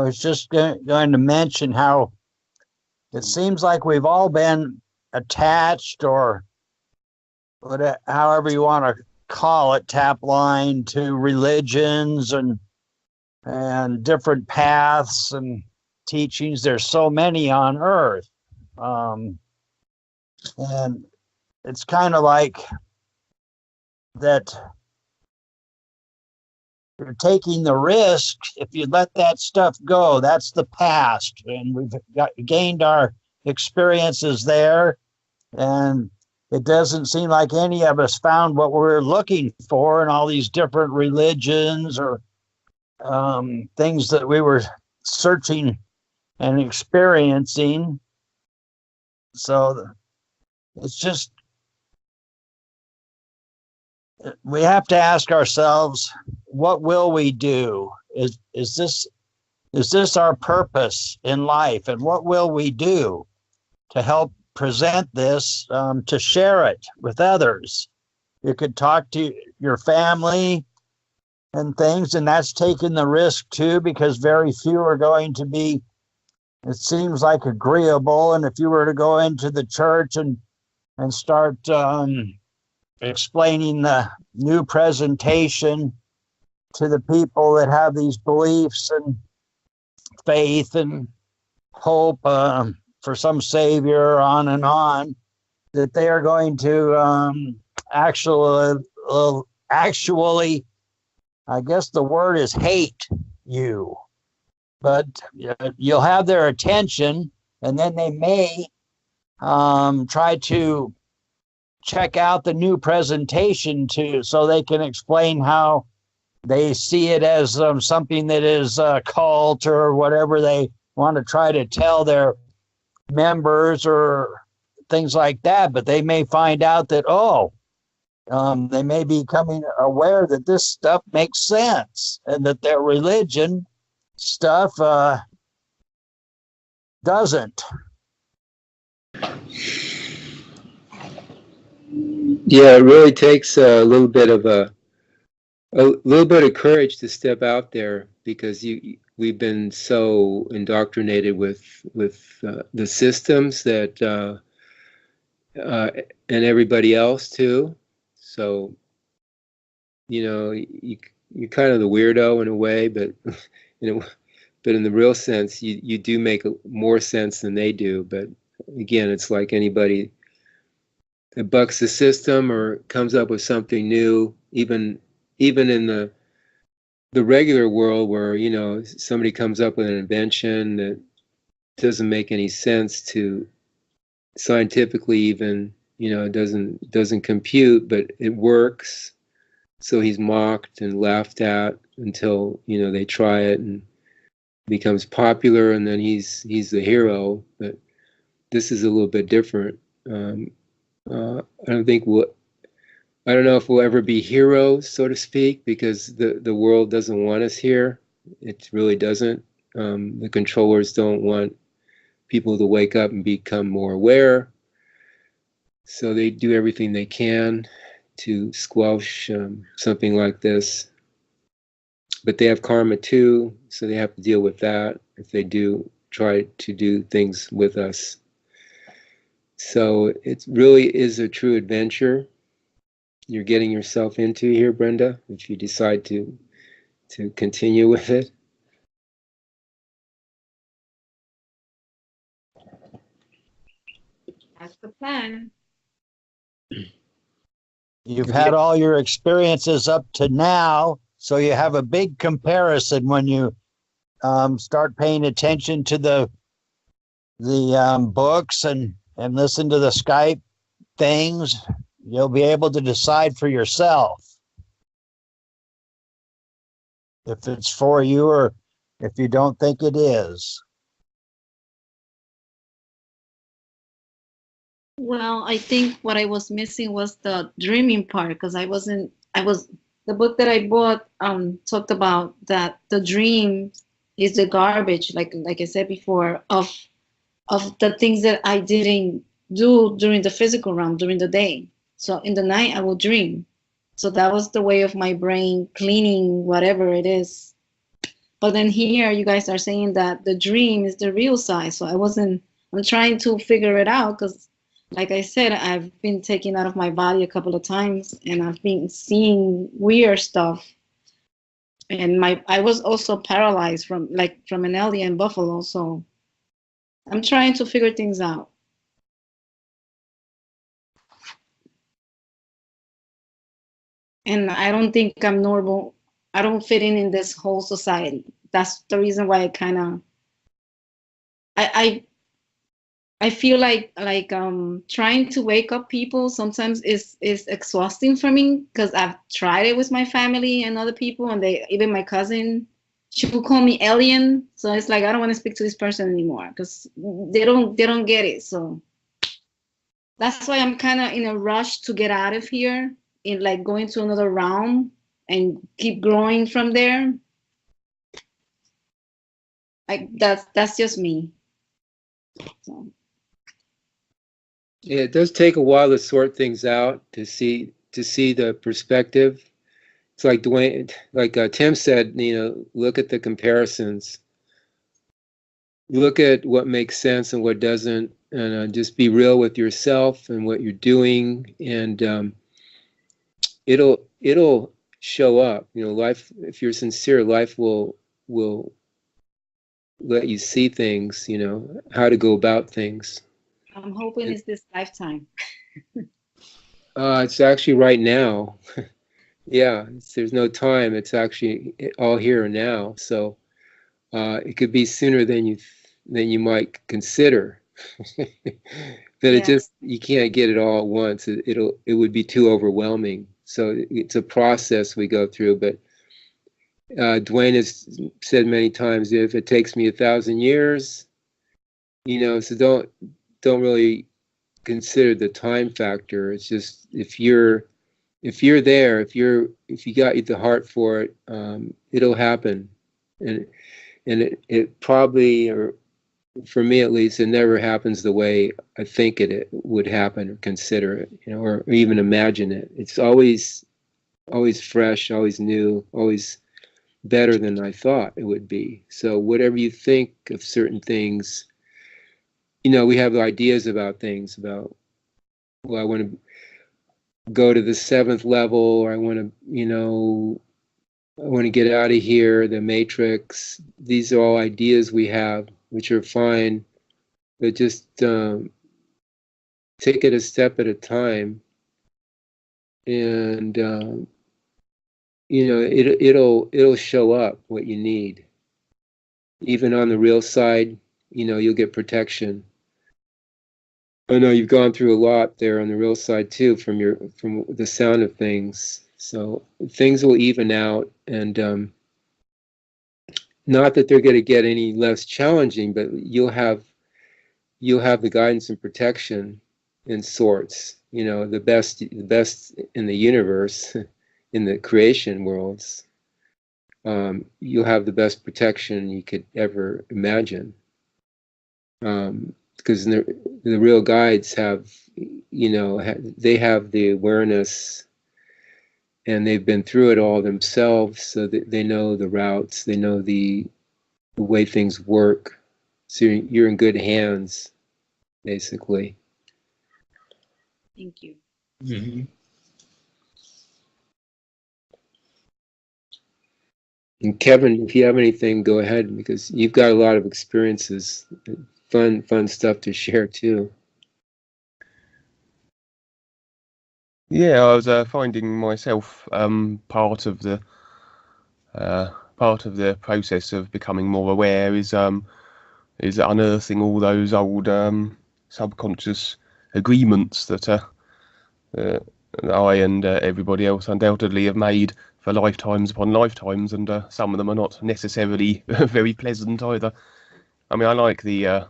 was just going to mention how it seems like we've all been attached, or however you want to call it, tap line, to religions and different paths and teachings. There's so many on earth. And it's kind of like that you're taking the risk. If you let that stuff go, that's the past, and we've gained our experiences there, and it doesn't seem like any of us found what we're looking for in all these different religions or things that we were searching and experiencing. So it's just, we have to ask ourselves, what will we do? Is this our purpose in life? And what will we do to help present this, to share it with others? You could talk to your family and things, and that's taking the risk too, because very few are going to be, it seems like, agreeable. And if you were to go into the church and start explaining the new presentation to the people that have these beliefs and faith and hope for some savior, on and on, that they are going to actually, I guess the word is hate you. But you'll have their attention, and then they may try to check out the new presentation so they can explain how they see it as something that is a cult or whatever they want to try to tell their members or things like that. But they may find out that, they may be becoming aware that this stuff makes sense, and that their religion stuff doesn't. Yeah, it really takes a little bit of courage to step out there, because we've been so indoctrinated with the systems that and everybody else too. So you're kind of the weirdo in a way, but but in the real sense, you do make more sense than they do. But again, it's like anybody that bucks the system or comes up with something new, even in the regular world where somebody comes up with an invention that doesn't make any sense to scientifically, even doesn't compute, but it works. So he's mocked and laughed at until they try it and becomes popular, and then he's the hero. But this is a little bit different. I don't know if we'll ever be heroes, so to speak, because the world doesn't want us here. It really doesn't. The controllers don't want people to wake up and become more aware. So they do everything they can to squelch something like this. But they have karma too, so they have to deal with that if they do try to do things with us. So it really is a true adventure you're getting yourself into here, Brenda, if you decide to continue with it. That's the plan. You've had all your experiences up to now, so you have a big comparison when you start paying attention to the books and listen to the Skype things. You'll be able to decide for yourself if it's for you or if you don't think it is. Well, I think what I was missing was the dreaming part, because the book that I bought talked about that the dream is the garbage, like I said before, of the things that I didn't do during the physical realm during the day. So in the night I will dream. So that was the way of my brain cleaning whatever it is But then here you guys are saying that the dream is the real size. So I'm trying to figure it out because, like I said, I've been taken out of my body a couple of times and I've been seeing weird stuff. And I was also paralyzed from an alien buffalo. So I'm trying to figure things out. And I don't think I'm normal. I don't fit in this whole society. That's the reason why I feel like trying to wake up people sometimes is exhausting for me because I've tried it with my family and other people, and even my cousin, she would call me alien. So it's like I don't want to speak to this person anymore because they don't get it. So that's why I'm kind of in a rush to get out of here, in like going to another realm and keep growing from there. Like that's just me. So. Yeah, it does take a while to sort things out, to see the perspective. It's like Dwayne, like Tim said, look at the comparisons. Look at what makes sense and what doesn't, and just be real with yourself and what you're doing, and it'll show up. Life, if you're sincere, life will let you see things. How to go about things. I'm hoping it's this lifetime. It's actually right now. Yeah, there's no time. It's actually all here and now. So it could be sooner than you might consider. But Yeah. you can't get it all at once. It would be too overwhelming. So it's a process we go through. But Dwayne has said many times, if it takes me 1,000 years, so don't really consider the time factor. It's just if you're there, if you got the heart for it, it'll happen. And it probably, or for me at least, it never happens the way I think it would happen, or consider it, or even imagine it. It's always fresh, always new, always better than I thought it would be. So whatever you think of certain things, we have ideas about things, about, well, I want to go to the 7th level, or I want to get out of here, the matrix. These are all ideas we have, which are fine, but just take it a step at a time, and it'll show up what you need. Even on the real side, you'll get protection. I know you've gone through a lot there on the real side too, from the sound of things. So things will even out, and not that they're going to get any less challenging, but you'll have the guidance and protection in sorts. The best in the universe, in the creation worlds. You'll have the best protection you could ever imagine. Because the real guides have, they have the awareness, and they've been through it all themselves, so that they know the routes, they know the way things work. So you're in good hands, basically. Thank you. Mm-hmm. And Kevin, if you have anything, go ahead, because you've got a lot of experiences, fun stuff to share too. Yeah, I was finding myself part of the process of becoming more aware is unearthing all those old subconscious agreements that I and everybody else undoubtedly have made for lifetimes upon lifetimes, and some of them are not necessarily very pleasant either. I mean, I like the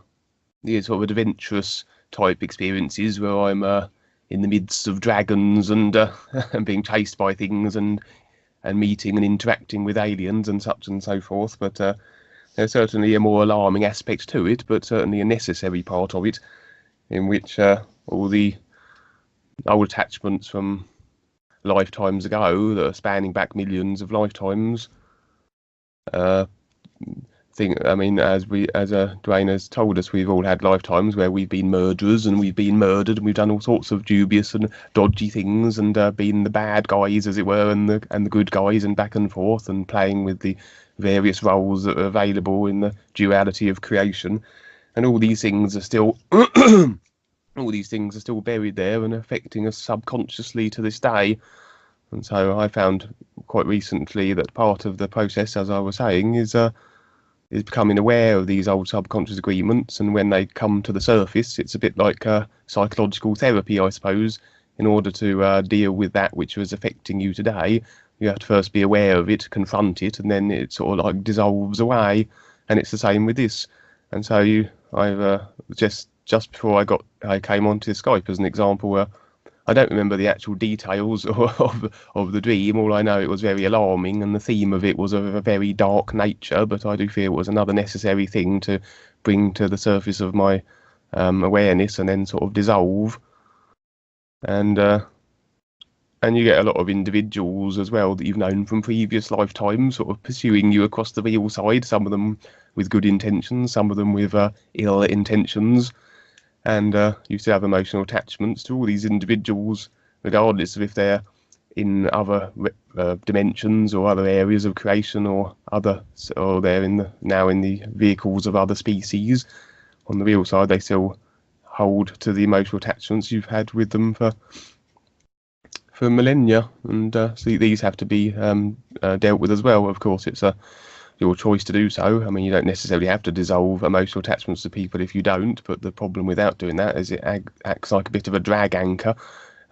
sort of adventurous type experiences where I'm in the midst of dragons and and being chased by things and meeting and interacting with aliens and such and so forth. But there's certainly a more alarming aspect to it, but certainly a necessary part of it, in which all the old attachments from lifetimes ago that are spanning back millions of lifetimes think, I mean, as Dwayne has told us, we've all had lifetimes where we've been murderers and we've been murdered and we've done all sorts of dubious and dodgy things and been the bad guys, as it were, and the good guys, and back and forth, and playing with the various roles that are available in the duality of creation. And all these things are still all these things are still buried there and affecting us subconsciously to this day. And so I found quite recently that part of the process, as I was saying, is becoming aware of these old subconscious agreements, and when they come to the surface, it's a bit like psychological therapy, I suppose. In order to deal with that which was affecting you today, you have to first be aware of it, confront it, and then it sort of like dissolves away. And it's the same with this. And so I've just before I came onto Skype as an example, I don't remember the actual details of the dream. All I know, it was very alarming, and the theme of it was of a very dark nature, but I do feel it was another necessary thing to bring to the surface of my awareness and then sort of dissolve. And you get a lot of individuals as well that you've known from previous lifetimes sort of pursuing you across the real side, some of them with good intentions, some of them with ill intentions. And you still have emotional attachments to all these individuals, regardless of if they're in other dimensions or other areas of creation, or they're now in the vehicles of other species. On the real side, they still hold to the emotional attachments you've had with them for millennia, and so these have to be dealt with as well. Of course, it's your choice to do so. I mean, you don't necessarily have to dissolve emotional attachments to people if you don't, but the problem without doing that is it acts like a bit of a drag anchor,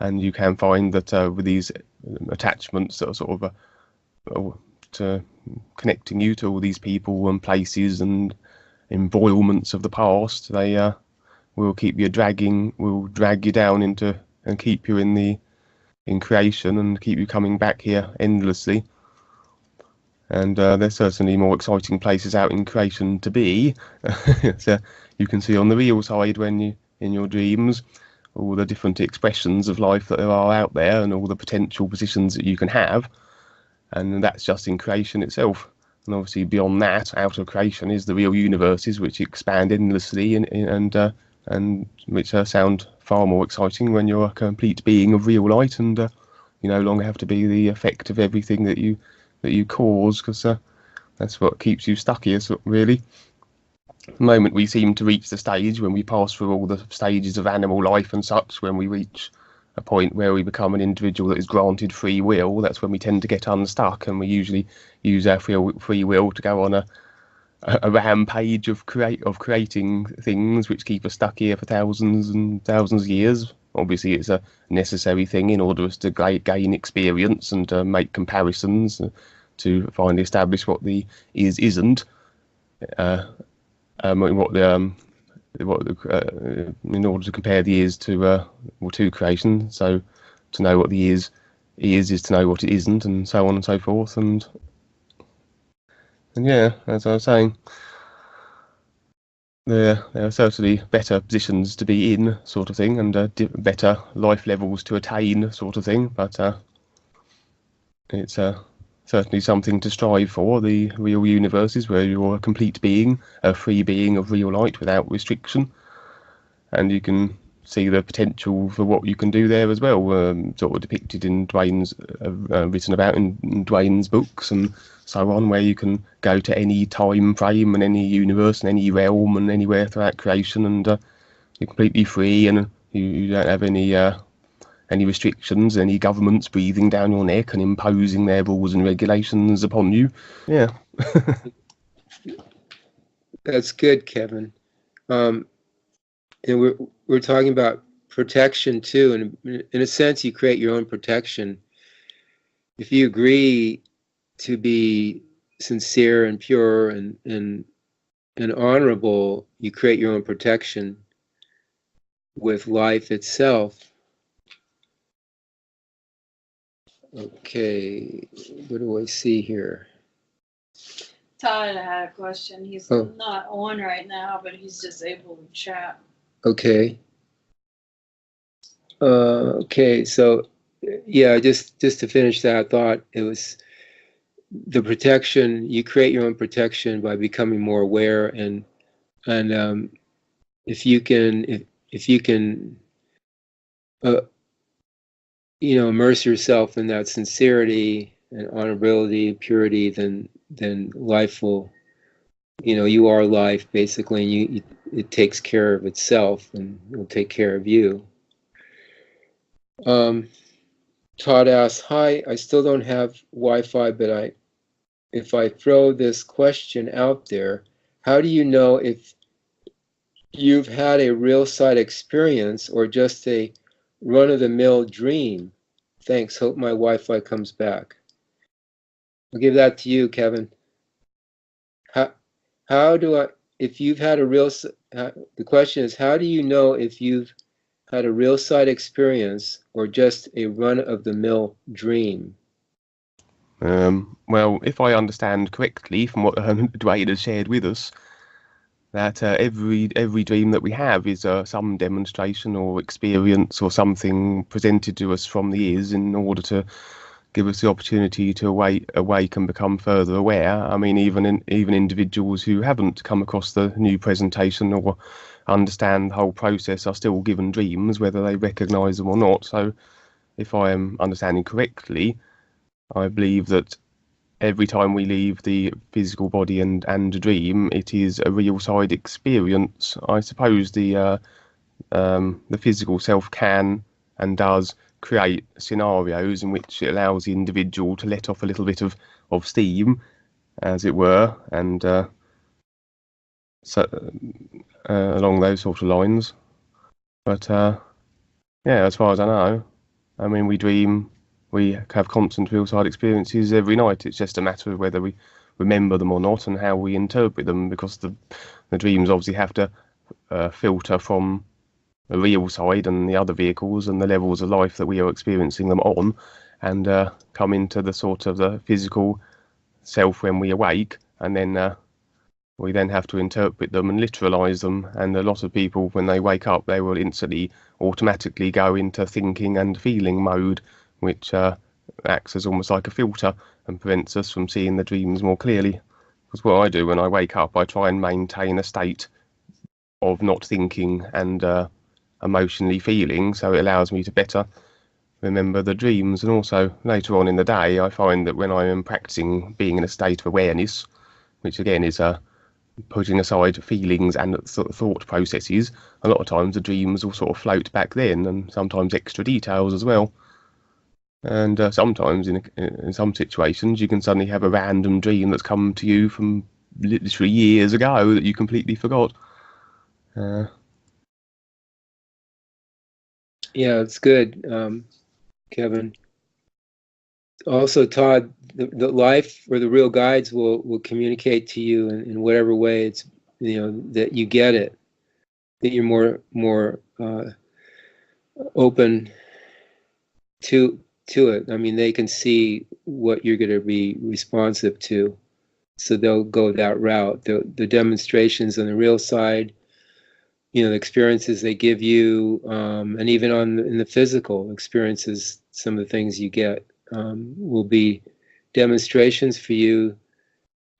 and you can find that with these attachments that are sort of to connecting you to all these people and places and embroilments of the past, they will drag you down into and keep you in creation and keep you coming back here endlessly. And there's certainly more exciting places out in creation to be. So you can see on the real side, when you in your dreams, all the different expressions of life that there are out there, and all the potential positions that you can have. And that's just in creation itself. And obviously beyond that, out of creation, is the real universes, which expand endlessly and which sound far more exciting when you're a complete being of real light, and you no longer have to be the effect of everything that you cause, because that's what keeps you stuck here, so really. The moment we seem to reach the stage when we pass through all the stages of animal life and such, when we reach a point where we become an individual that is granted free will, that's when we tend to get unstuck, and we usually use our free will to go on a rampage of creating things which keep us stuck here for thousands and thousands of years. Obviously, it's a necessary thing in order for us to gain experience and make comparisons to finally establish what the isn't. In order to compare the is to creation. So to know what the is to know what it isn't, and so on and so forth. And yeah, as I was saying, there are certainly better positions to be in, sort of thing, and better life levels to attain, sort of thing. But it's certainly something to strive for. The real universe is where you're a complete being, a free being of real light without restriction, and you can see the potential for what you can do there as well, sort of depicted in Dwayne's, written about in Dwayne's books and so on, where you can go to any time frame and any universe and any realm and anywhere throughout creation, and you're completely free, and you don't have any restrictions, any governments breathing down your neck and imposing their rules and regulations upon you. Yeah. That's good, Kevin. And we're talking about protection too, and in a sense, you create your own protection. If you agree to be sincere and pure and honorable, you create your own protection with life itself. Okay, what do I see here? Todd had a question. He's not on right now, but he's just able to chat. Okay. Okay, so yeah, just to finish that thought, it was the protection, you create your own protection by becoming more aware, and if you can immerse yourself in that sincerity and honorability, purity, then life will, you are life basically, and it takes care of itself and will take care of you. Todd asks, hi, I still don't have Wi-Fi, but if I throw this question out there, how do you know if you've had a real side experience or just a run-of-the-mill dream? Thanks, hope my Wi-Fi comes back. I'll give that to you, Kevin. How do I, if you've had a real, the question is, how do you know if you've had a real side experience or just a run-of-the-mill dream? Well, if I understand correctly from what Dwayne has shared with us, that every dream that we have is some demonstration or experience or something presented to us from the ears in order to give us the opportunity to awake and become further aware. I mean, even individuals who haven't come across the new presentation or understand the whole process are still given dreams, whether they recognise them or not. So, if I am understanding correctly, I believe that every time we leave the physical body and dream, it is a real side experience. I suppose the physical self can and does create scenarios in which it allows the individual to let off a little bit of steam, as it were, and along those sort of lines. But yeah, as far as I know, I mean, we dream, we have constant real side experiences every night. It's just a matter of whether we remember them or not and how we interpret them, because the dreams obviously have to filter from the real side and the other vehicles and the levels of life that we are experiencing them on, and come into the sort of the physical self when we awake, and then we then have to interpret them and literalize them. And a lot of people, when they wake up, they will instantly automatically go into thinking and feeling mode, which acts as almost like a filter and prevents us from seeing the dreams more clearly. Because what I do when I wake up, I try and maintain a state of not thinking and emotionally feeling, so it allows me to better remember the dreams. And also later on in the day, I find that when I am practicing being in a state of awareness, which again is putting aside feelings and thought processes, a lot of times the dreams will sort of float back then, and sometimes extra details as well. And sometimes in some situations you can suddenly have a random dream that's come to you from literally years ago that you completely forgot. Yeah, it's good, Kevin. Also, Todd, the life or the real guides will communicate to you in whatever way it's, that you get it, that you're more open to it. I mean, they can see what you're going to be responsive to, so they'll go that route. The demonstrations on the real side, the experiences they give you, and even in the physical experiences, some of the things you get will be demonstrations for you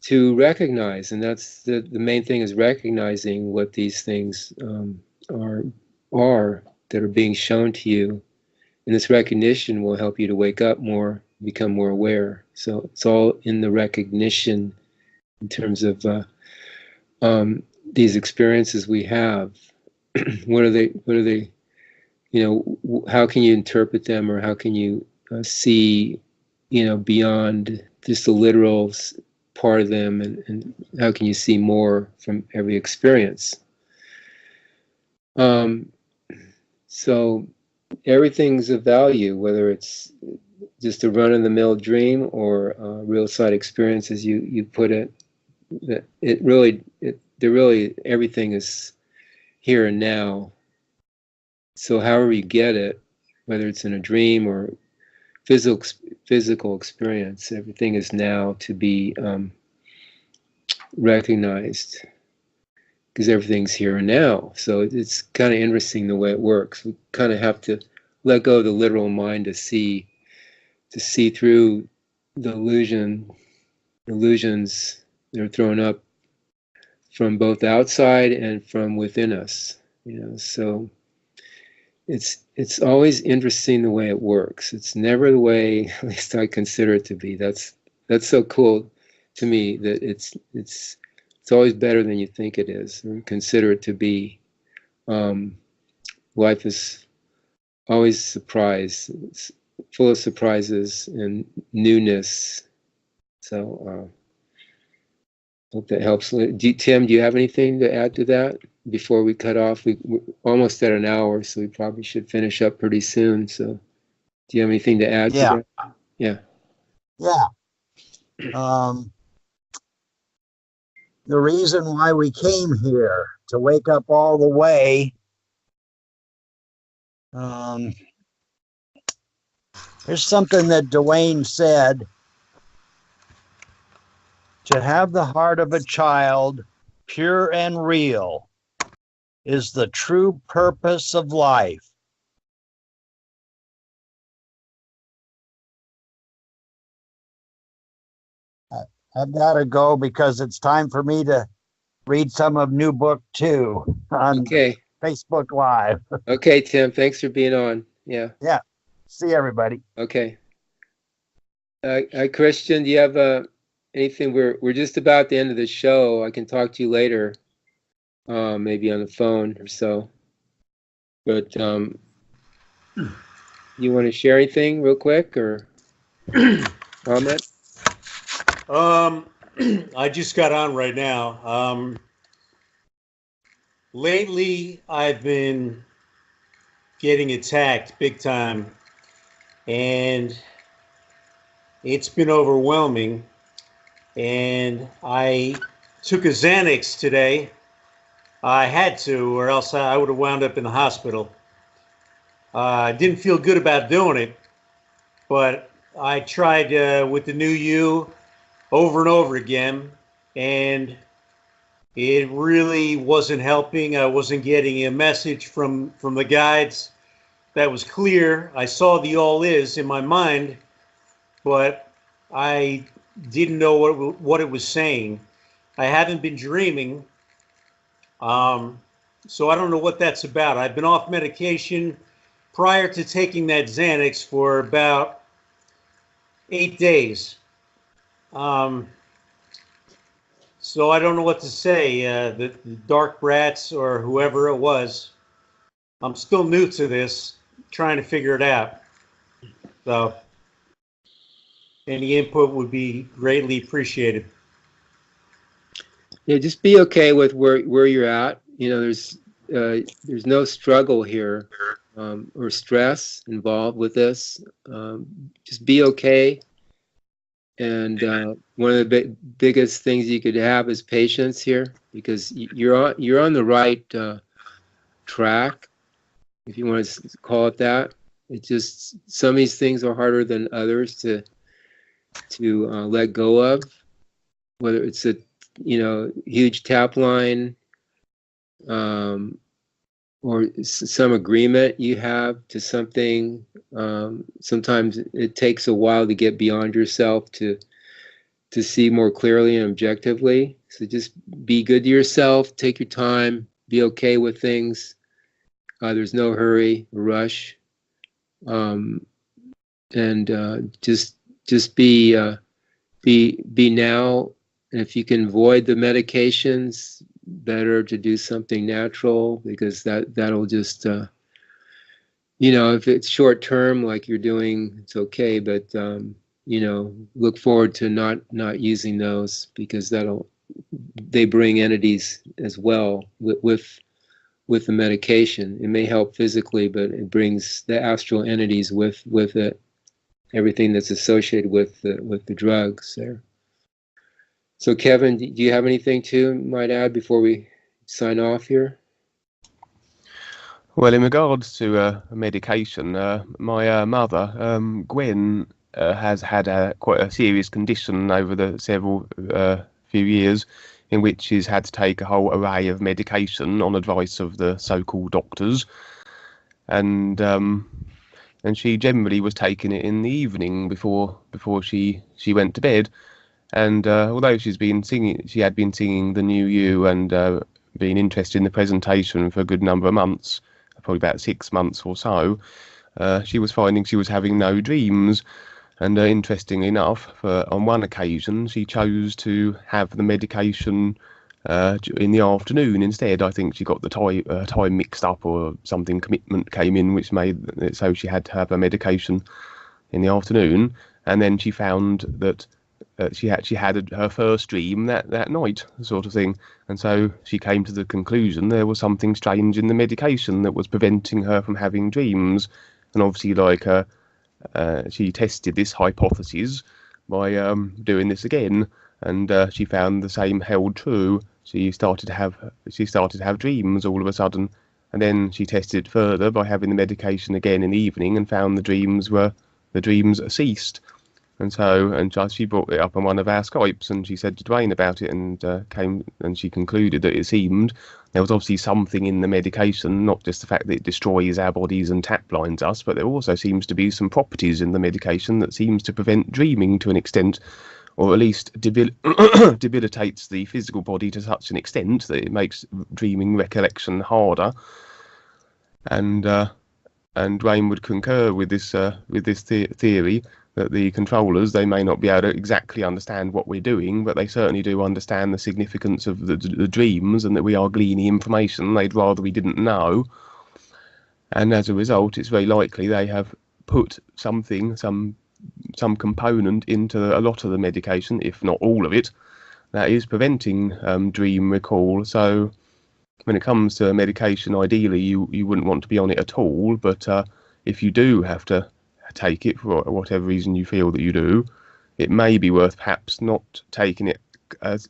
to recognize. And that's the main thing, is recognizing what these things are that are being shown to you. And this recognition will help you to wake up more, become more aware. So it's all in the recognition in terms of these experiences we have. What are they, how can you interpret them, or how can you see, beyond just the literal part of them, and how can you see more from every experience? So everything's of value, whether it's just a run-of-the-mill dream or real side experience, as you put it. That everything is here and now. So however you get it, whether it's in a dream or physical experience, everything is now to be recognized, because everything's here and now. So it's kind of interesting the way it works. We kind of have to let go of the literal mind to see through the illusion illusions that are thrown up from both outside and from within us. So it's always interesting the way it works. It's never the way, at least I consider it to be. That's so cool to me, that it's always better than you think it is, or consider it to be. Life is always surprise. It's full of surprises and newness. So hope that helps. Tim, do you have anything to add to that before we cut off? We're almost at an hour, so we probably should finish up pretty soon. So do you have anything to add to that? Yeah. The reason why we came here, to wake up all the way. There's something that Dwayne said. To have the heart of a child, pure and real, is the true purpose of life. I've got to go because it's time for me to read some of New Book 2 on Facebook Live. Okay, Tim, thanks for being on. Yeah. See everybody. Okay. Christian, do you have anything? We're just about the end of the show. I can talk to you later, maybe on the phone or so. But you want to share anything real quick or comment? I just got on right now. Lately, I've been getting attacked big time, and it's been overwhelming. And I took a Xanax today. I had to, or else I would have wound up in the hospital. I didn't feel good about doing it, but I tried with the new you over and over again, and it really wasn't helping. I wasn't getting a message from the guides that was clear. I saw the all is in my mind, but I didn't know what it was saying. I haven't been dreaming, so I don't know what that's about. I've been off medication prior to taking that Xanax for about 8 days. So I don't know what to say. The dark brats or whoever it was, I'm still new to this, trying to figure it out. So any input would be greatly appreciated. Yeah, just be okay with where you're at. There's no struggle here or stress involved with this. Just be okay. And one of the biggest things you could have is patience here, because you're on the right track, if you want to call it that. It's just some of these things are harder than others to let go of, whether it's a huge tap line, or some agreement you have to something. Sometimes it takes a while to get beyond yourself to see more clearly and objectively. So just be good to yourself, take your time, be okay with things. There's no hurry or rush. And just be now. And if you can avoid the medications, better to do something natural, because that'll just if it's short term like you're doing, it's okay, but look forward to not using those, because they bring entities as well with the medication. It may help physically, but it brings the astral entities with it, everything that's associated with the drugs there. So Kevin, do you have anything you might add before we sign off here? Well, in regards to medication, my mother, Gwen, has had quite a serious condition over the several few years, in which she's had to take a whole array of medication on advice of the so-called doctors, and she generally was taking it in the evening before she went to bed. And although she had been singing the New You and been interested in the presentation for a good number of months, probably about 6 months or so, she was finding she was having no dreams. And interestingly enough, on one occasion, she chose to have the medication in the afternoon instead. I think she got the time mixed up, or something, commitment came in, which made it so she had to have her medication in the afternoon. And then she found that she actually had her first dream that night, sort of thing. And so she came to the conclusion there was something strange in the medication that was preventing her from having dreams. And obviously, like, she tested this hypothesis by doing this again, and she found the same held true. She started to have dreams all of a sudden, and then she tested further by having the medication again in the evening, and found the dreams ceased. And she brought it up on one of our Skypes, and she said to Dwayne about it, and she concluded that it seemed there was obviously something in the medication, not just the fact that it destroys our bodies and taplines us, but there also seems to be some properties in the medication that seems to prevent dreaming to an extent, or at least debilitates the physical body to such an extent that it makes dreaming recollection harder. And Dwayne would concur with this theory, that the controllers, they may not be able to exactly understand what we're doing, but they certainly do understand the significance of the dreams, and that we are gleaning information they'd rather we didn't know. And as a result, it's very likely they have put some component into a lot of the medication, if not all of it, that is preventing dream recall. So when it comes to medication, ideally you wouldn't want to be on it at all, but if you do have to take it for whatever reason you feel that you do, it may be worth perhaps not taking it as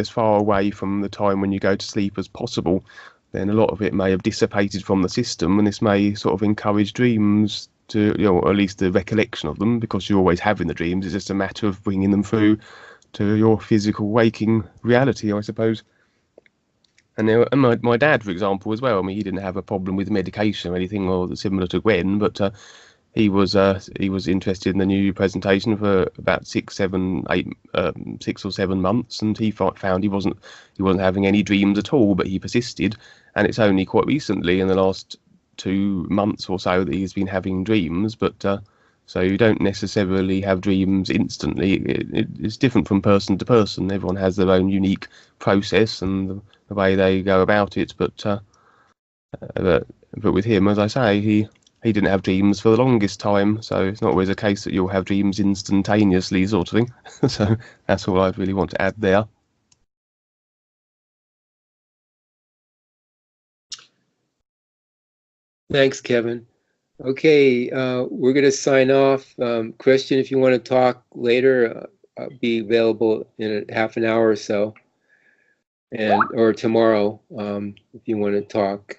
far away from the time when you go to sleep as possible. Then a lot of it may have dissipated from the system, and this may sort of encourage dreams to, or at least the recollection of them, because you're always having the dreams. It's just a matter of bringing them through to your physical waking reality, I suppose. And my dad, for example, as well. I mean, he didn't have a problem with medication or anything or similar to Gwen, but he was interested in the new presentation for about 6 or 7 months, and he found he wasn't having any dreams at all, but he persisted. And it's only quite recently, in the last 2 months or so, that he's been having dreams. But so you don't necessarily have dreams instantly. It's different from person to person. Everyone has their own unique process and the way they go about it. But with him, as I say, he didn't have dreams for the longest time, so it's not always a case that you'll have dreams instantaneously, sort of thing. So that's all I'd really want to add there. Thanks, Kevin. Okay, we're going to sign off. Christian, if you want to talk later, I'll be available in a half an hour or so, or tomorrow, if you want to talk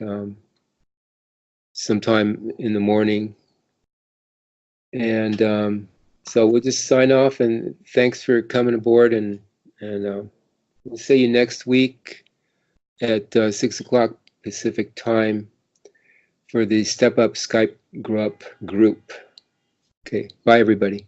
sometime in the morning. And so we'll just sign off, and thanks for coming aboard, and we'll see you next week at 6 o'clock Pacific time for the Step Up Skype Gro-Up group. Okay, bye everybody.